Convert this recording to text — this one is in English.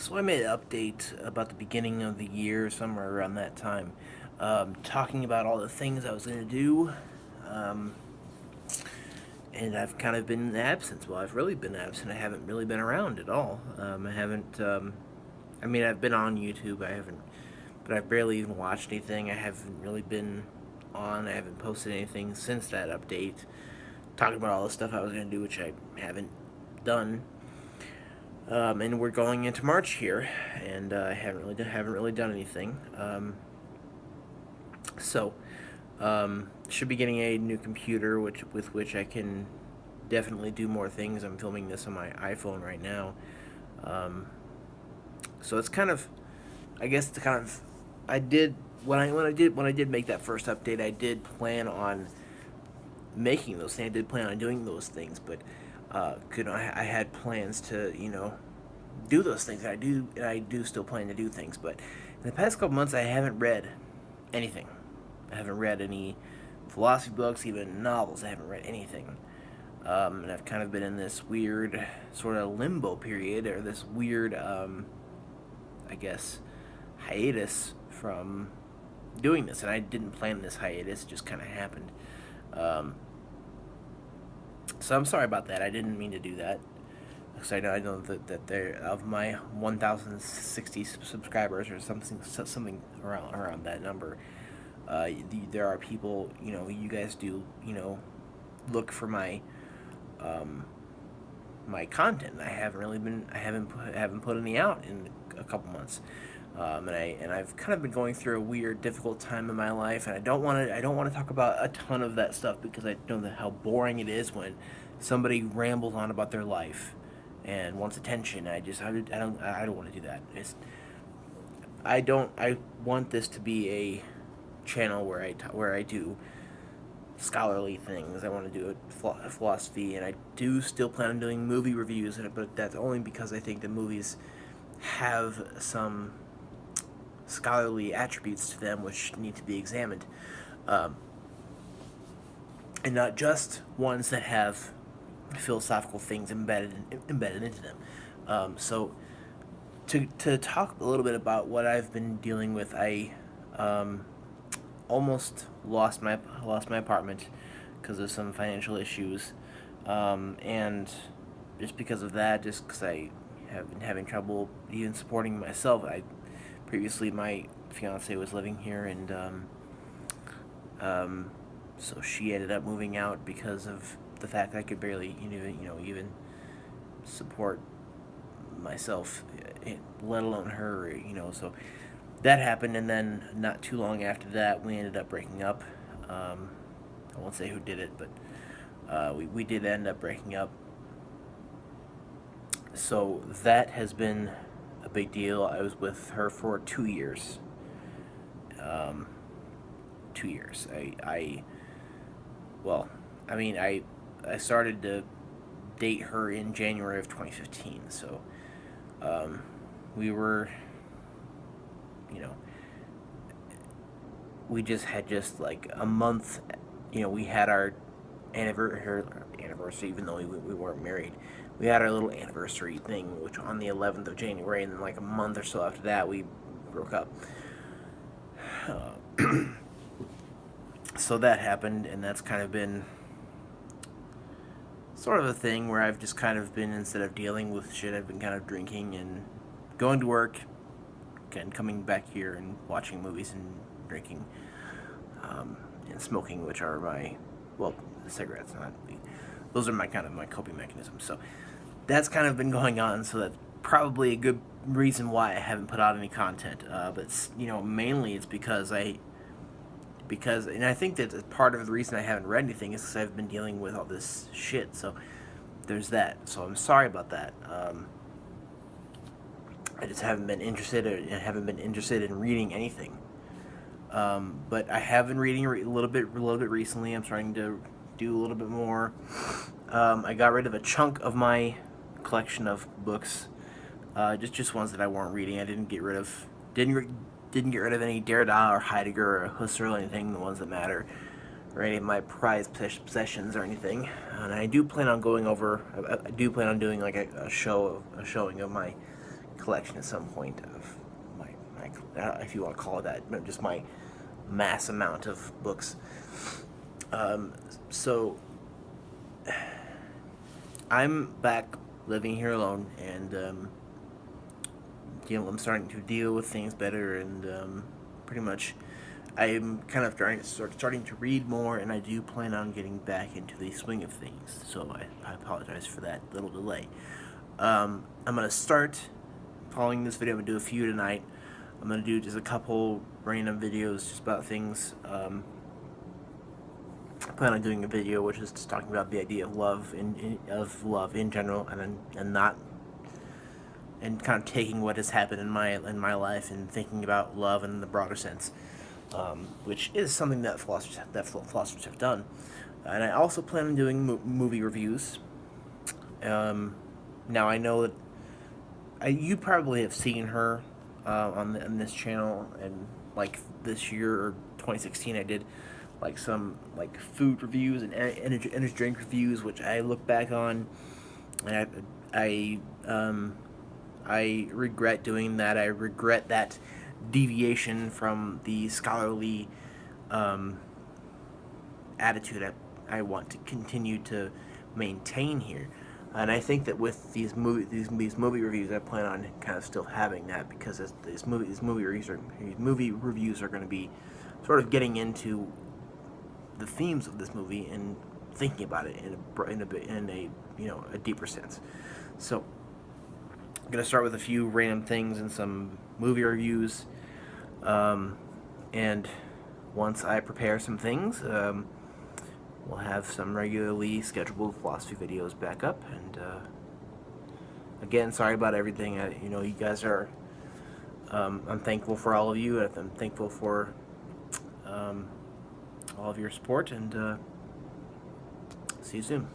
So I made an update about the beginning of the year, somewhere around that time, talking about all the things I was going to do, um, and I've kind of been absent. Well, I've really been absent. I haven't really been around at all. I haven't. I mean, I've been on YouTube. I haven't, but I've barely even watched anything. I haven't really been on. I haven't posted anything since that update, talking about all the stuff I was going to do, which I haven't done. And we're going into March here, and I haven't really done anything. So should be getting a new computer, with which I can definitely do more things. I'm filming this on my iPhone right now, um, so it's kind of, I guess the kind of, I did when I did make that first update. I did plan on making those things. I did plan on doing those things, but I had plans to do those things. I do still plan to do things, but in the past couple months I haven't read anything. I haven't read any philosophy books, even novels. I haven't read anything. And I've kind of been in this weird sort of limbo period, or this weird, I guess, hiatus from doing this. And I didn't plan this hiatus; it just kind of happened. Um, so I'm sorry about that. I didn't mean to do that. Because I know that there, of my 1,060 subscribers, or something around that number, there are people, you guys do, look for um, my content. I haven't put any out in a couple months. I've kind of been going through a weird, difficult time in my life, and I don't want to talk about a ton of that stuff, because I know how boring it is when somebody rambles on about their life and wants attention. I don't want to do that. I want this to be a channel where I do scholarly things. I want to do philosophy, and I do still plan on doing movie reviews, but that's only because I think the movies have some scholarly attributes to them which need to be examined, um, and not just ones that have philosophical things embedded into them. So to talk a little bit about what I've been dealing with, I um, almost lost my apartment because of some financial issues, and just because of that, just because I have been having trouble even supporting myself. I previously my fiance was living here, and um, so she ended up moving out because of the fact that I could barely even support myself, let alone her. So that happened, and then not too long after that, we ended up breaking up. Um, I won't say who did it, but we did end up breaking up. So that has been a big deal. I was with her for 2 years. Um, 2 years. Well, I mean, I started to date her in January of 2015. So um, we were, you know, we just like a month. We had our anniversary, even though we weren't married. We had our little anniversary thing, which on the 11th of January, and then like a month or so after that, we broke up. Uh, so that happened, and that's kind of been sort of a thing where I've just kind of been, instead of dealing with shit, I've been kind of drinking and going to work and coming back here and watching movies and drinking, and smoking, which are my, well, cigarettes, not weed. Those are my coping mechanisms. So that's kind of been going on. So that's probably a good reason why I haven't put out any content. But mainly it's because and I think that part of the reason I haven't read anything is because I've been dealing with all this shit. So there's that. So I'm sorry about that. I just haven't been interested in reading anything. But I have been reading a little bit recently. I'm starting to do a little bit more. I got rid of a chunk of my collection of books, just ones that I weren't reading. I didn't get rid of any Derrida or Heidegger or Husserl or anything, the ones that matter, or any of my prized possessions or anything. And I do plan on going over. I do plan on doing like a showing of my collection at some point of my if you want to call it that, just my mass amount of books. So I'm back living here alone, and I'm starting to deal with things better, and pretty much I'm kind of starting to read more, and I do plan on getting back into the swing of things. So I apologize for that little delay. I'm gonna start following this video. I'm gonna do a few tonight. I'm gonna do just a couple random videos just about things. I plan on doing a video which is just talking about the idea of love in general, and kind of taking what has happened in my life and thinking about love in the broader sense, which is something that philosophers have done. And I also plan on doing movie reviews. Now I know that you probably have seen her on this channel, and like this year or 2016, I did like some like food reviews and energy drink reviews, which I look back on, and I regret doing that. I regret that deviation from the scholarly attitude I want to continue to maintain here. And I think that with these movie reviews, I plan on kind of still having that, because these movie reviews are going to be sort of getting into the themes of this movie and thinking about it in a deeper sense. So I'm gonna start with a few random things and some movie reviews, and once I prepare some things, we'll have some regularly scheduled philosophy videos back up. And again, sorry about everything. You guys are. I'm thankful for all of you. I'm thankful for all of your support, and see you soon.